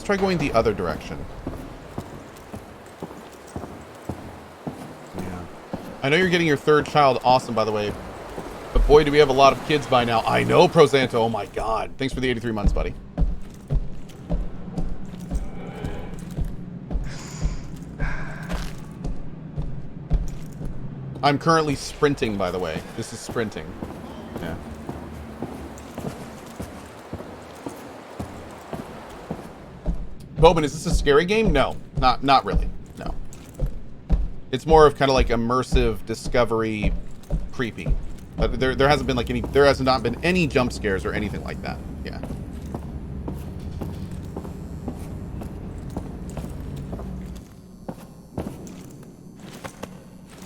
Let's try going the other direction. Yeah. I know you're getting your third child. Awesome, by the way. But boy, do we have a lot of kids by now. I know, Prosanto. Oh my god. Thanks for the 83 months, buddy. I'm currently sprinting, by the way. This is sprinting. Yeah. Bobin, is this a scary game? No. Not really. No. It's more of kind of like immersive discovery creepy. But there hasn't been like any, there has not been any jump scares or anything like that. Yeah.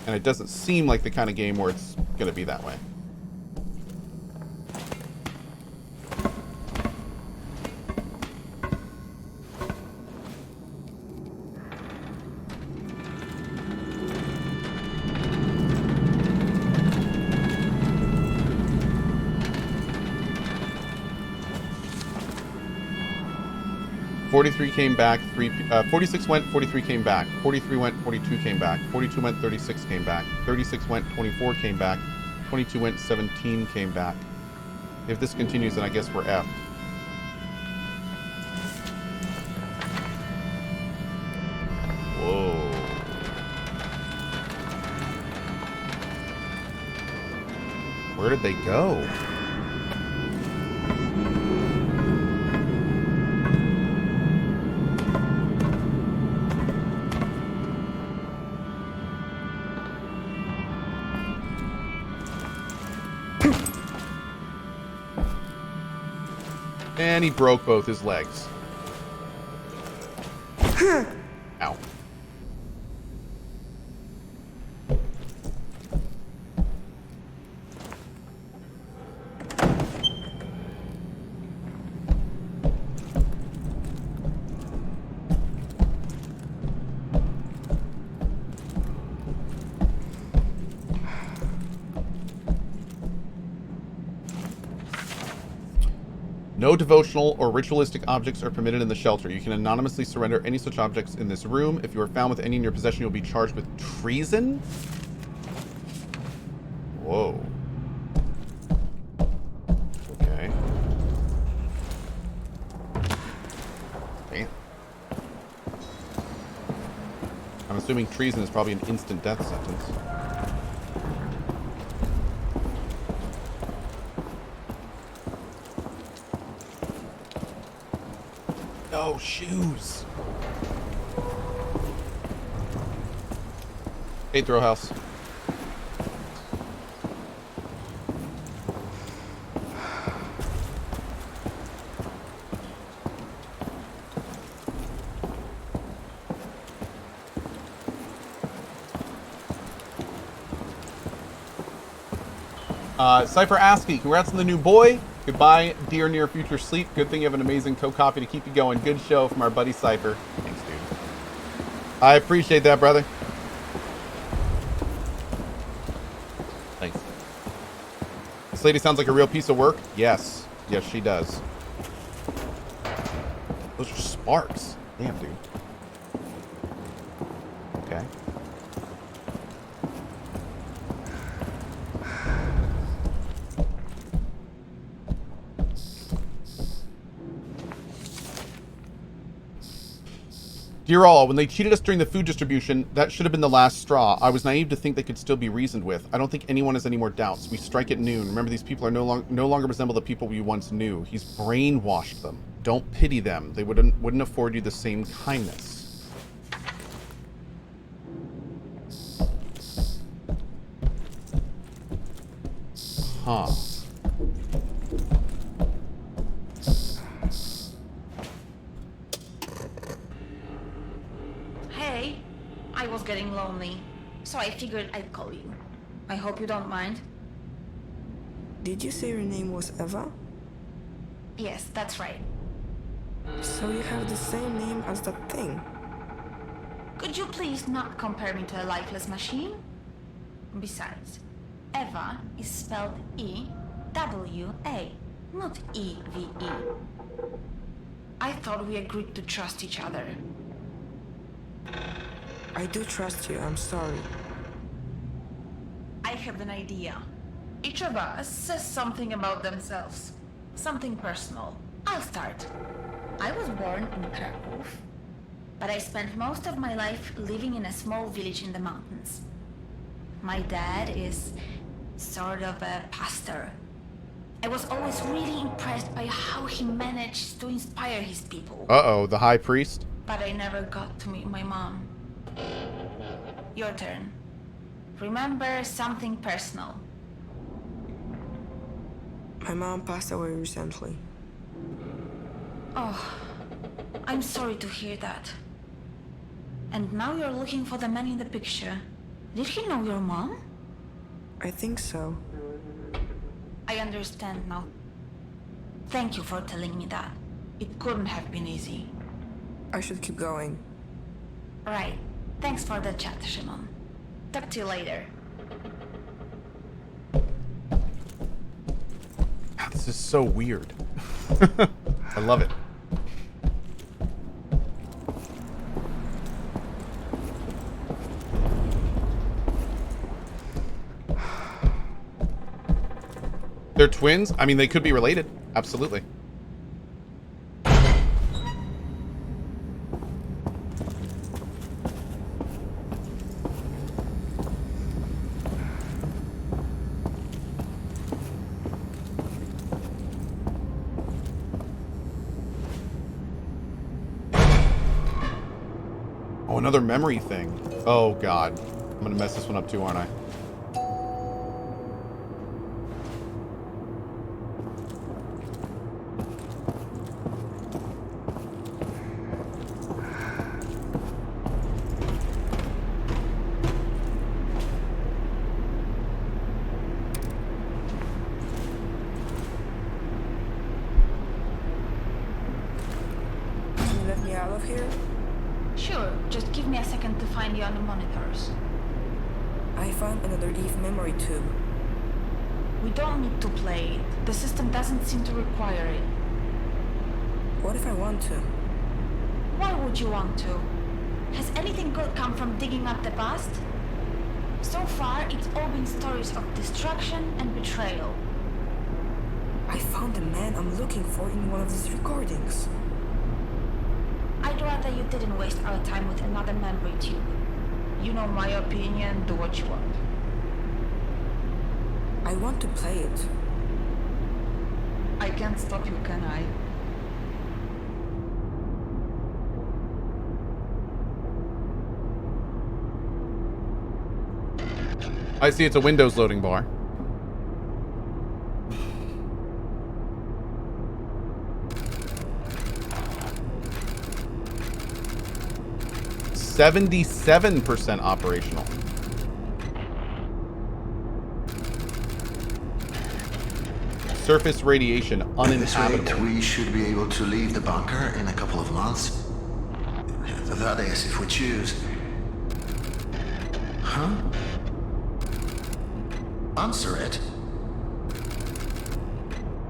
And it doesn't seem like the kind of game where it's going to be that way. Came back, 46 went, 43 came back, 43 went, 42 came back, 42 went, 36 came back, 36 went, 24 came back, 22 went, 17 came back. If this continues, then I guess we're effed. Whoa. Where did they go? And he broke both his legs. Ow. No devotional or ritualistic objects are permitted in the shelter. You can anonymously surrender any such objects in this room. If you are found with any in your possession, you'll be charged with treason? Whoa. Okay. Damn. I'm assuming treason is probably an instant death sentence. Oh, shoes. Hey, throw house. Cypher ASCII, congrats on the new boy. Goodbye, dear near future sleep. Good thing you have an amazing co-copy to keep you going. Good show from our buddy Cypher. Thanks, dude. I appreciate that, brother. Thanks. This lady sounds like a real piece of work. Yes. Yes, she does. Those are sparks. Damn, dude. Okay. Dear all, when they cheated us during the food distribution, that should have been the last straw. I was naive to think they could still be reasoned with. I don't think anyone has any more doubts. We strike at noon. Remember, these people are no longer resemble the people we once knew. He's brainwashed them. Don't pity them. They wouldn't afford you the same kindness. Huh. I was getting lonely, so I figured I'd call you. I hope you don't mind. Did you say your name was Eva? Yes, that's right. So you have the same name as that thing? Could you please not compare me to a lifeless machine? Besides, Eva is spelled E-W-A, not E-V-E. I thought we agreed to trust each other. I do trust you, I'm sorry. I have an idea. Each of us says something about themselves. Something personal. I'll start. I was born in Krakow, but I spent most of my life living in a small village in the mountains. My dad is sort of a pastor. I was always really impressed by how he managed to inspire his people. Uh-oh, the high priest? But I never got to meet my mom. Your turn. Remember something personal. My mom passed away recently. Oh, I'm sorry to hear that. And now you're looking for the man in the picture. Did he know your mom? I think so. I understand now. Thank you for telling me that. It couldn't have been easy. I should keep going. Right. Thanks for the chat, Shimon. Talk to you later. God, this is so weird. I love it. They're twins? I mean, they could be related. Absolutely. Oh, another memory thing. Oh, God. I'm gonna mess this one up too, aren't I? Can you let me out of here? Sure, just give me a second to find you on the monitors. I found another leaf memory tube. We don't need to play it. The system doesn't seem to require it. What if I want to? Why would you want to? Has anything good come from digging up the past? So far, it's all been stories of destruction and betrayal. I found the man I'm looking for in one of these recordings. I'd rather you didn't waste our time with another memory tube. You know my opinion, do what you want. I want to play it. I can't stop you, can I? I see it's a Windows loading bar. %77% operational. Surface radiation At this rate, uninhabitable. we should be able to leave the bunker in a couple of months. That is, if we choose. Huh? Answer it.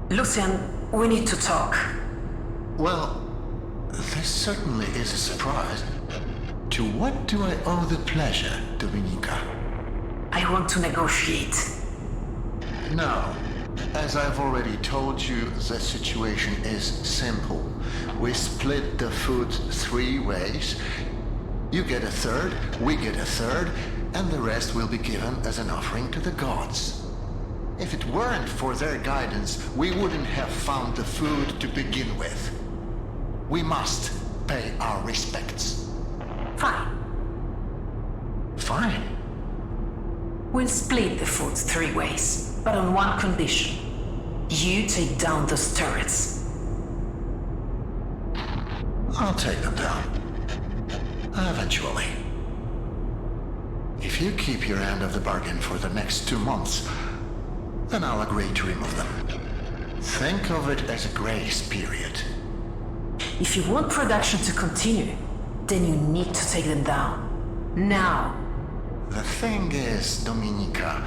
Lucian, we need to talk. Well, this certainly is a surprise. To what do I owe the pleasure, Dominika? I want to negotiate. No. As I've already told you, the situation is simple. We split the food 3 ways. You get a third, we get a third, and the rest will be given as an offering to the gods. If it weren't for their guidance, we wouldn't have found the food to begin with. We must pay our respects. Fine. Fine. We'll split the food 3 ways, but on one condition. You take down those turrets. I'll take them down. Eventually. If you keep your end of the bargain for the next 2 months, then I'll agree to remove them. Think of it as a grace period. If you want production to continue, then you need to take them down. Now. The thing is, Dominika,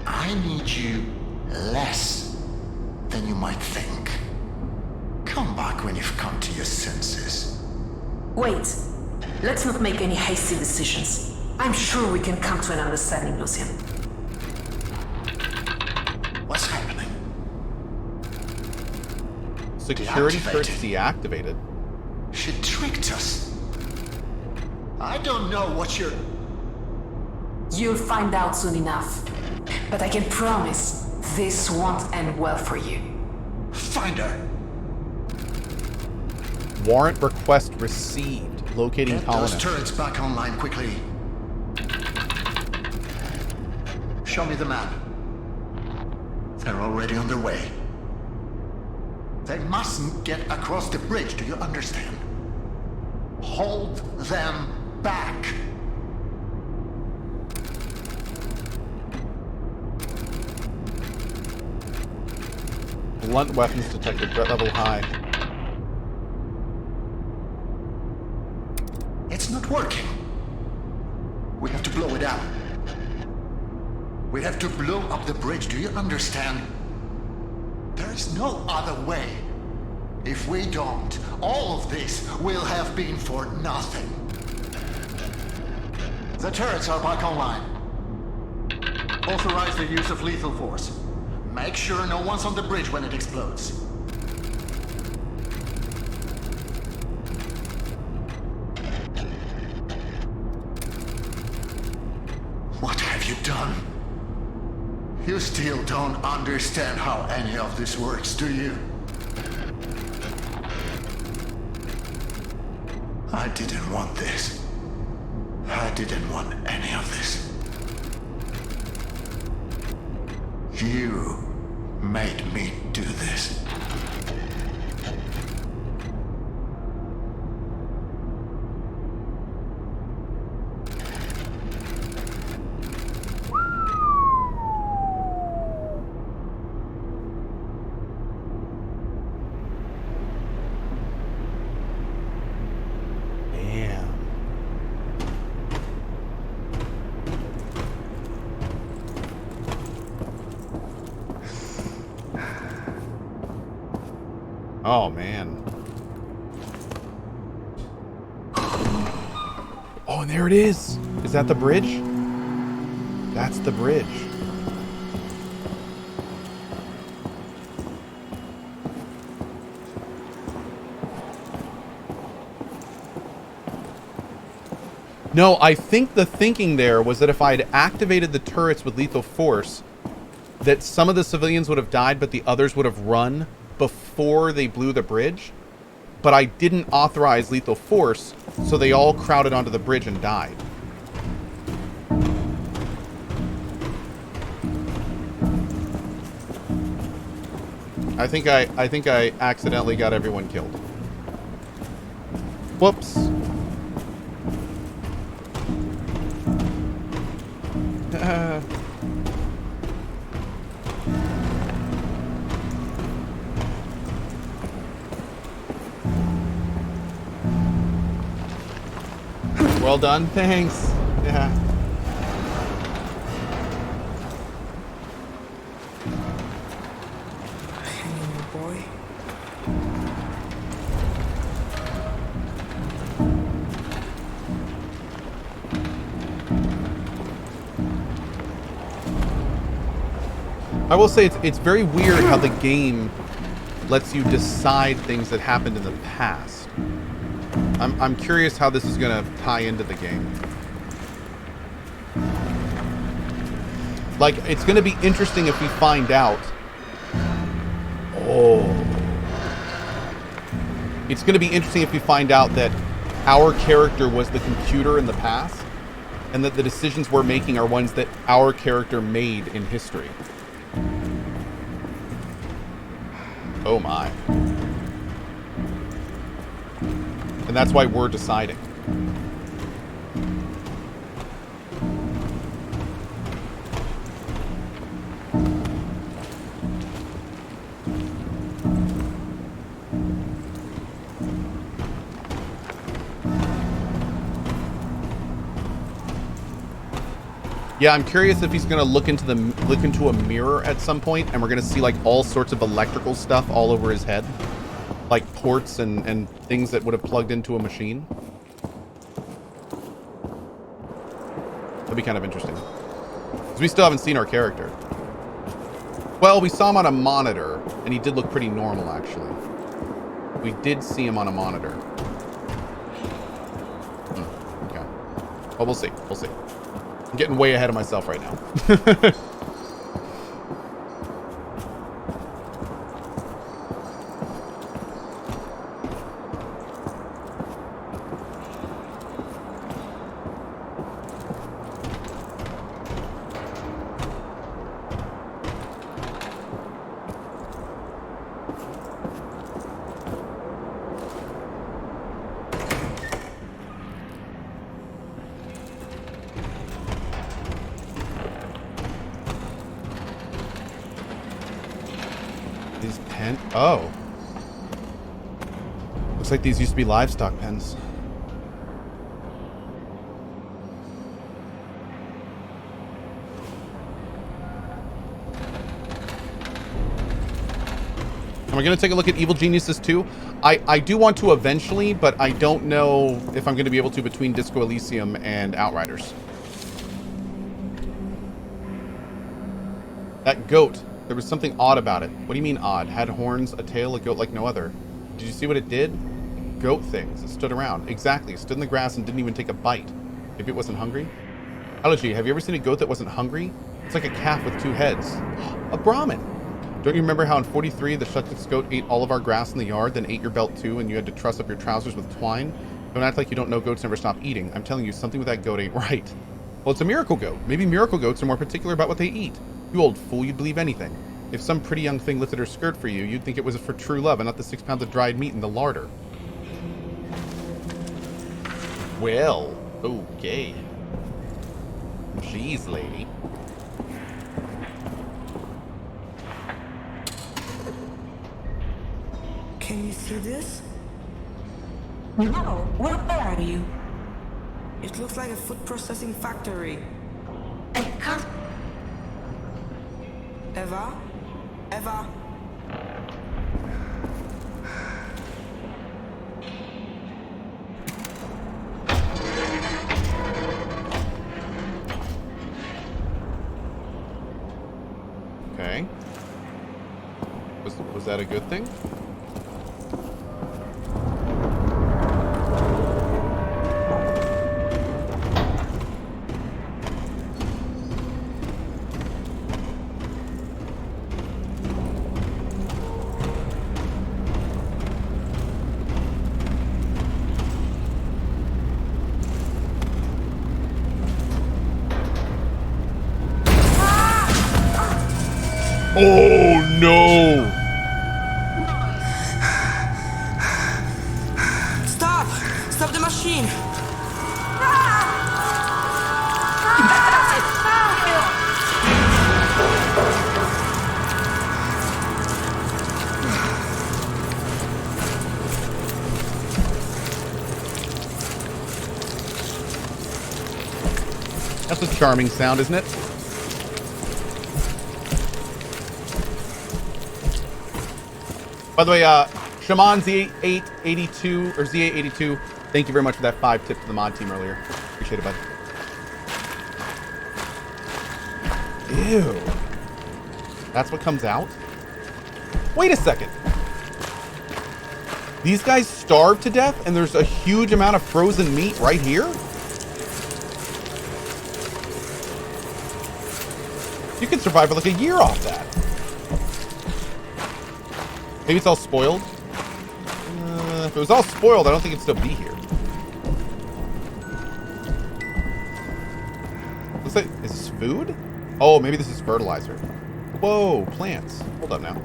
I need you less than you might think. Come back back when you've come to your senses. Wait. Let's not make any hasty decisions. I'm sure we can come to an understanding, Lucian. What's happening? Security Deactivated. search deactivated. She tricked us. I don't know what you're... You'll find out soon enough. But I can promise this won't end well for you. Find her. Warrant request received. Locating Get those colonist. turrets back online quickly. Show me the map. They're already on their way. They mustn't get across the bridge, do you understand? Hold them back. Blunt weapons detected. Threat level high. It's not working. We have to blow it up. We have to blow up the bridge, do you understand? There is no other way. If we don't, all of this will have been for nothing. The turrets are back online. Authorize the use of lethal force. Make sure no one's on the bridge when it explodes. What have you done? You still don't understand how any of this works, do you? I didn't want this. I didn't want any of this. You made me do this. Damn. Oh, man. Oh, and there it is. Is that the bridge? That's the bridge. No, I think the thinking there was that if I'd activated the turrets with lethal force, that some of the civilians would have died, but the others would have run before they blew the bridge. But I didn't authorize lethal force, so they all crowded onto the bridge and died. I think I accidentally got everyone killed. Whoops. Well done. Thanks. Yeah. Hang in there, boy. I will say it's very weird how the game lets you decide things that happened in the past. I'm curious how this is going to tie into the game. Like, it's going to be interesting if we find out. Oh. It's going to be interesting if we find out that our character was the computer in the past, and that the decisions we're making are ones that our character made in history. Oh my. And that's why we're deciding. Yeah, I'm curious if he's gonna look into a mirror at some point, and we're gonna see like all sorts of electrical stuff all over his head. like ports and things that would have plugged into a machine. That'd be kind of interesting. Because we still haven't seen our character. Well, we saw him on a monitor, and he did look pretty normal, actually. We did see him on a monitor. Okay. Well, we'll see. We'll see. I'm getting way ahead of myself right now. These pen... Oh. Looks like these used to be livestock pens. Am I going to take a look at Evil Geniuses 2? I do want to eventually, but I don't know if I'm going to be able to between Disco Elysium and Outriders. That goat. There was something odd about it. What do you mean odd? Had horns, a tail, a goat like no other. Did you see what it did? Goat things. It stood around. Exactly. It stood in the grass and didn't even take a bite. Maybe it wasn't hungry? Allergy, have you ever seen a goat that wasn't hungry? It's like a calf with 2 heads. A Brahmin. Don't you remember how in 43 the Shutlix goat ate all of our grass in the yard, then ate your belt too, and you had to truss up your trousers with twine? Don't act like you don't know goats never stop eating. I'm telling you, something with that goat ain't right. Well, it's a miracle goat. Maybe miracle goats are more particular about what they eat. You old fool, you'd believe anything. If some pretty young thing lifted her skirt for you, you'd think it was for true love and not the 6 pounds of dried meat in the larder. Well, okay. Jeez, lady. Can you see this? No, where are you? It looks like a food processing factory. I can't. Eva? Eva? Okay. Was that a good thing? Oh no! Stop! Stop the machine! That's a charming sound, isn't it? By the way, Shaman Z882 or Z882, thank you very much for that 5 tip to the mod team earlier. Appreciate it, bud. Ew. That's what comes out? Wait a second. These guys starved to death and there's a huge amount of frozen meat right here? You could survive for like a year off that. Maybe it's all spoiled. If it was all spoiled, I don't think it'd still be here. Looks like, is this food? Oh, maybe this is fertilizer. Whoa, plants. Hold up now.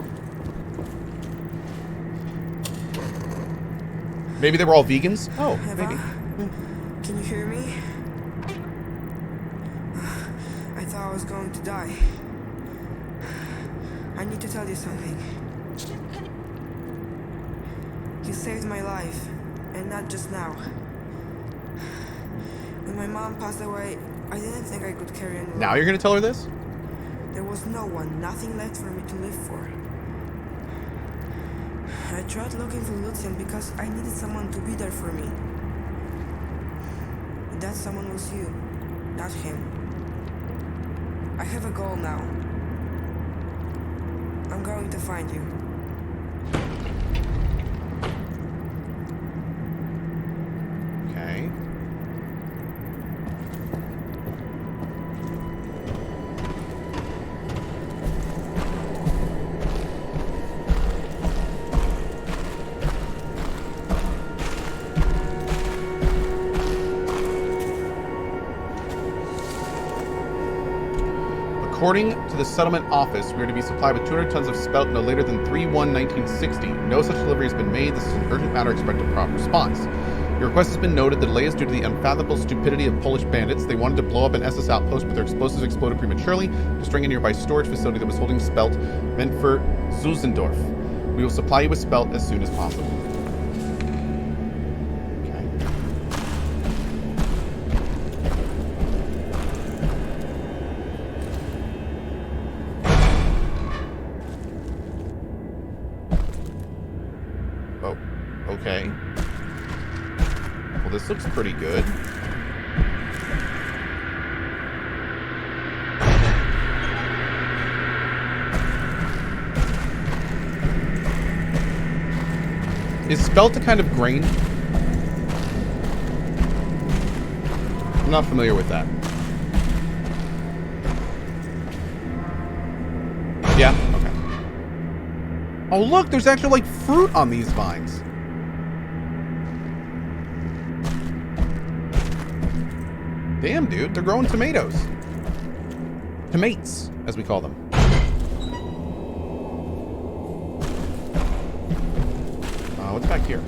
Maybe they were all vegans? Oh, Eva? maybe. Can you hear me? I thought I was going to die. I need to tell you something. You saved my life, and not just now. When my mom passed away, I didn't think I could carry on. Now you're gonna tell her this? There was no one, nothing left for me to live for. I tried looking for Lucian because I needed someone to be there for me. That someone was you, not him. I have a goal now. I'm going to find you. Okay. According to the settlement office, we are to be supplied with 200 tons of spelt no later than 3/1/1960. No such delivery has been made. This is an urgent matter. Expect a prompt response. Your request has been noted. The delay is due to the unfathomable stupidity of Polish bandits. They wanted to blow up an SS outpost, but their explosives exploded prematurely, destroying a nearby storage facility that was holding spelt meant for Zusendorf. We will supply you with spelt as soon as possible. Okay. Well, this looks pretty good. Is spelt a kind of grain? I'm not familiar with that. Yeah? Okay. Oh, look, there's actually, like, fruit on these vines. Damn, dude, they're growing tomatoes. Tomates, as we call them. What's back here?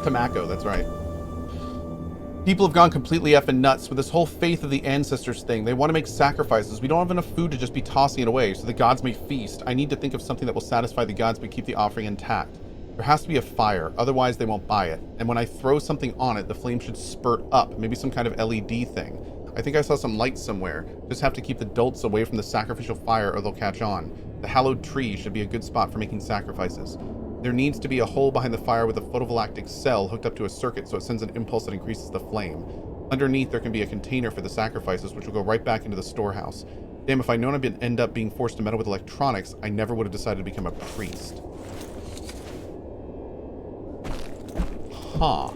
Tobacco, that's right. People have gone completely effing nuts with this whole faith of the ancestors thing. They want to make sacrifices. We don't have enough food to just be tossing it away, so the gods may feast. I need to think of something that will satisfy the gods but keep the offering intact. There has to be a fire, otherwise they won't buy it. And when I throw something on it, the flame should spurt up, maybe some kind of LED thing. I think I saw some lights somewhere. Just have to keep the dolts away from the sacrificial fire or they'll catch on. The hallowed tree should be a good spot for making sacrifices. There needs to be a hole behind the fire with a photovoltaic cell hooked up to a circuit so it sends an impulse that increases the flame. Underneath there can be a container for the sacrifices which will go right back into the storehouse. Damn, if I'd known I'd end up being forced to meddle with electronics, I never would have decided to become a priest. Huh.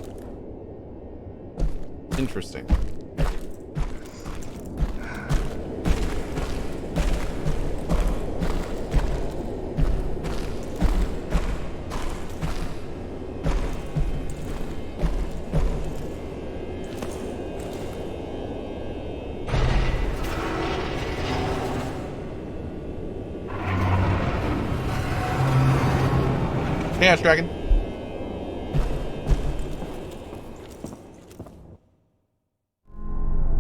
Interesting. Hey, Ash Dragon.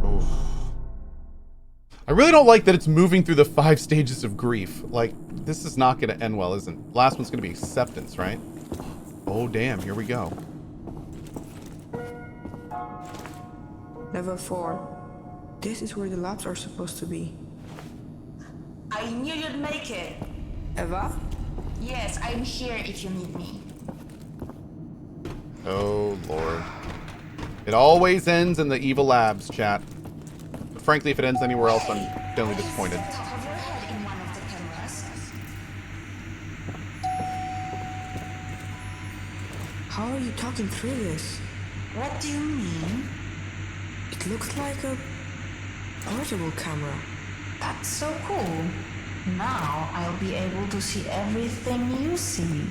Oof. I really don't like that it's moving through the 5 stages of grief. Like, this is not going to end well, isn't it? Last one's going to be acceptance, right? Oh, damn. Here we go. Level 4. This is where the labs are supposed to be. I knew you'd make it. Eva? Yes, I'm here if you need me. Oh, Lord. It always ends in the evil labs, chat. But frankly, if it ends anywhere else, I'm generally disappointed. Top of your head in one of the cameras. How are you talking through this? What do you mean? It looks like a portable camera. That's so cool. Now I'll be able to see everything you see.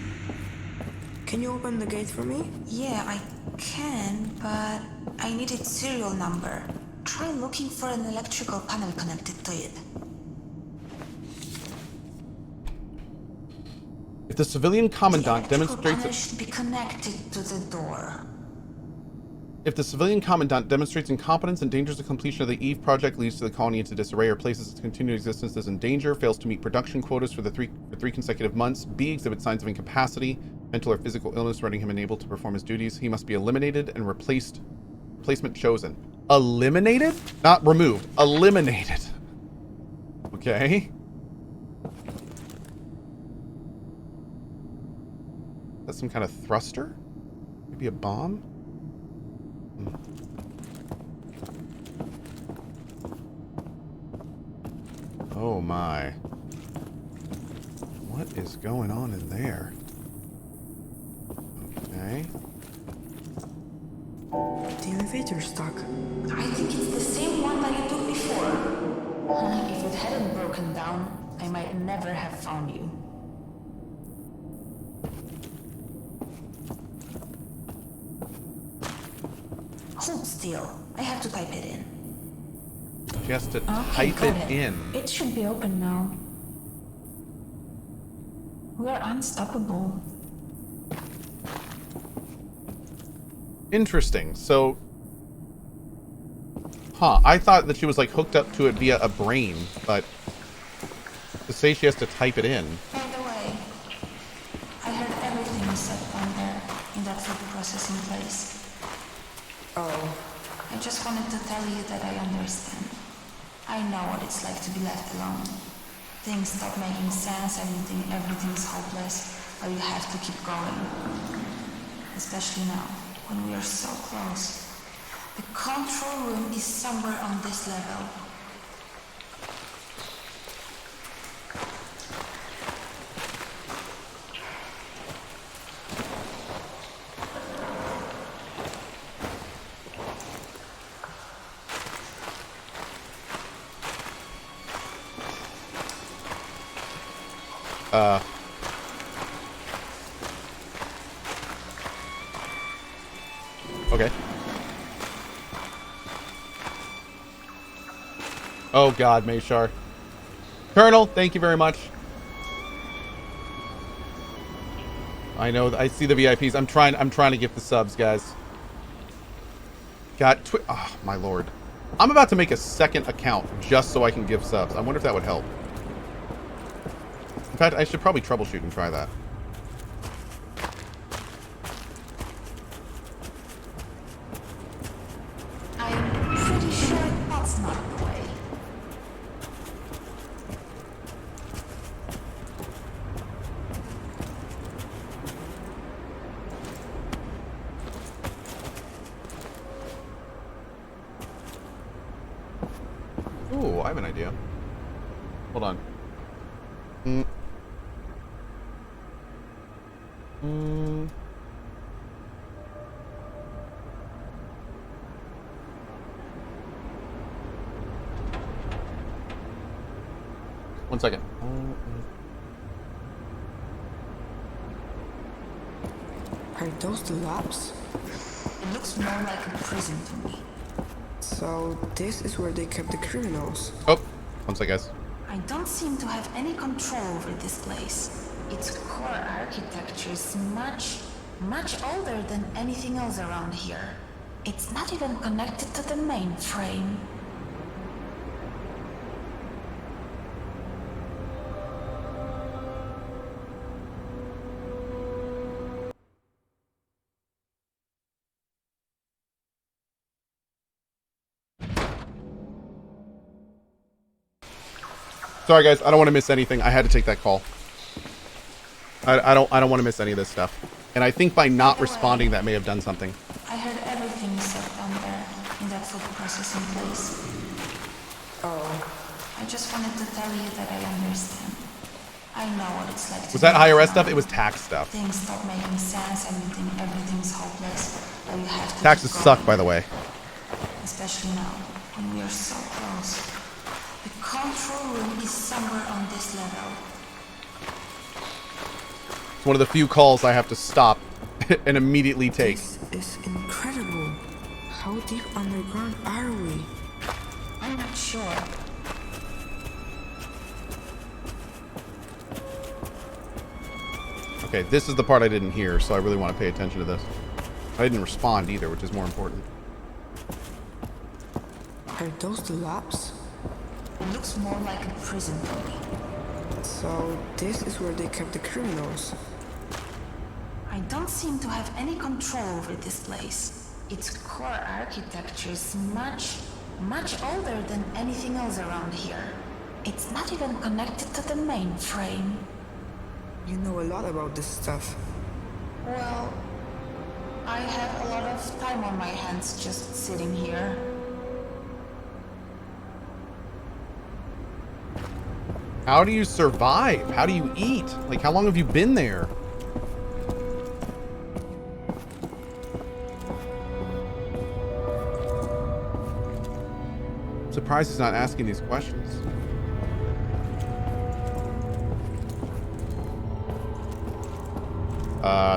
Can you open the gate for me? Yeah, I can, but I need its serial number. Try looking for an electrical panel connected to it. If the civilian commandant demonstrates... Panel should be connected to the door. If the civilian commandant demonstrates incompetence, endangers the completion of the EVE project, leads to the colony into disarray, or places its continued existence as in danger, fails to meet production quotas for three consecutive months, B, exhibits signs of incapacity, mental or physical illness rendering him unable to perform his duties, he must be eliminated and replacement chosen. Eliminated? Not removed. Eliminated. Okay. That's some kind of thruster? Maybe a bomb? Oh my. What is going on in there? Okay. The elevator's stuck. I think it's the same one that you took before. If it hadn't broken down, I might never have found you. Hold still. I have to type it in. She has to Okay, type got it in. It should be open now. We are unstoppable. Interesting. So, I thought that she was like hooked up to it via a brain, but to say she has to type it in. By the way, I heard everything you said down there in that food processing place. Oh, I just wanted to tell you that I understand. I know what it's like to be left alone. Things stop making sense and you think everything's hopeless, but you have to keep going. Especially now, when we are so close. The control room is somewhere on this level. Okay. Oh God, Mayshar. Colonel, thank you very much. I know, I see the VIPs. I'm trying to get the subs, guys. Got oh my lord. I'm about to make a second account just so I can give subs. I wonder if that would help. In fact, I should probably troubleshoot and try that. I'm pretty sure that's not the way. Ooh, I have an idea. Hold on. One second. are those the labs? It looks more like a prison to me. So this is where they kept the criminals. Oh, one sec, guys. I don't seem to have any control over this place. Its core architecture is much older than anything else around here. It's not even connected to the mainframe. Sorry, guys. I don't want to miss anything. I had to take that call. I don't want to miss any of this stuff. And I think by not responding, that may have done something. I heard everything you said down there in that food processing place. Oh, I just wanted to tell you that I understand. I know what it's like to Was that be IRS left stuff? alone. It was tax stuff. Things stop making sense and you think everything's hopeless, but you have to Taxes keep suck, going. by the way. Especially now, when we are so close. The control room is somewhere on this level. It's one of the few calls I have to stop and immediately take. this is incredible. How deep underground are we? I'm not sure. Okay, this is the part I didn't hear, so I really want to pay attention to this. I didn't respond either, which is more important. Are those the labs? It looks more like a prison to me. So this is where they kept the criminals. I don't seem to have any control over this place. its core architecture is much older than anything else around here. It's not even connected to the mainframe. You know a lot about this stuff. Well, I have a lot of time on my hands just sitting here. How do you survive? How do you eat? Like, how long have you been there? I'm surprised he's not asking these questions.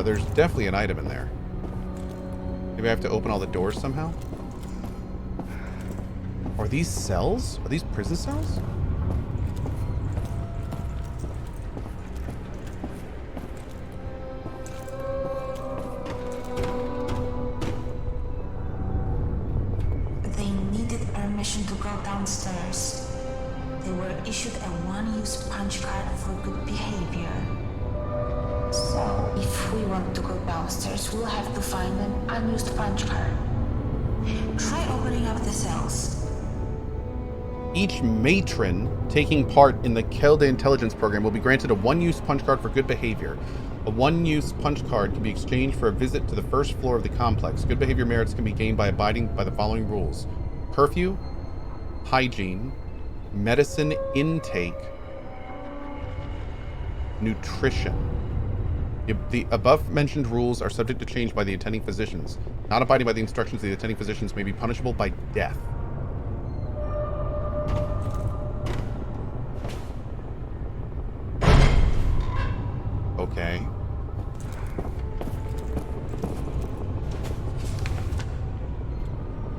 There's definitely an item in there. Maybe I have to open all the doors somehow? Are these cells? Are these prison cells? They needed permission to go downstairs. They were issued a one-use punch card for good behavior. So, if we want to go downstairs, we'll have to find an unused punch card. Try opening up the cells. Each matron taking part in the Cohh intelligence program will be granted a one-use punch card for good behavior. A one-use punch card can be exchanged for a visit to the first floor of the complex. Good behavior merits can be gained by abiding by the following rules: curfew, hygiene, medicine intake, nutrition. The above-mentioned rules are subject to change by the attending physicians. Not abiding by the instructions of the attending physicians may be punishable by death. Okay.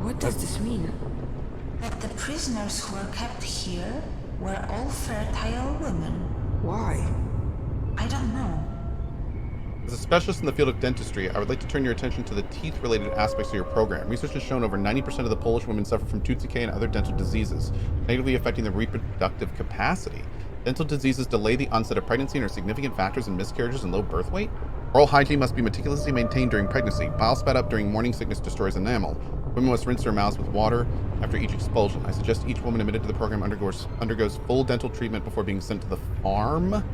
What does this mean? That the prisoners who were kept here were all fertile women. Why? I don't know. As a specialist in the field of dentistry, I would like to turn your attention to the teeth-related aspects of your program. Research has shown over 90% of the Polish women suffer from tooth decay and other dental diseases, negatively affecting their reproductive capacity. Dental diseases delay the onset of pregnancy and are significant factors in miscarriages and low birth weight. Oral hygiene must be meticulously maintained during pregnancy. Bile spat up during morning sickness destroys enamel. Women must rinse their mouths with water after each expulsion. I suggest each woman admitted to the program undergoes full dental treatment before being sent to the farm.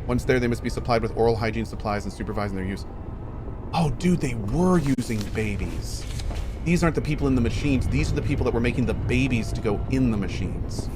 Once there, they must be supplied with oral hygiene supplies and supervising their use. Oh, dude, they were using babies. These aren't the people in the machines. These are the people that were making the babies to go in the machines.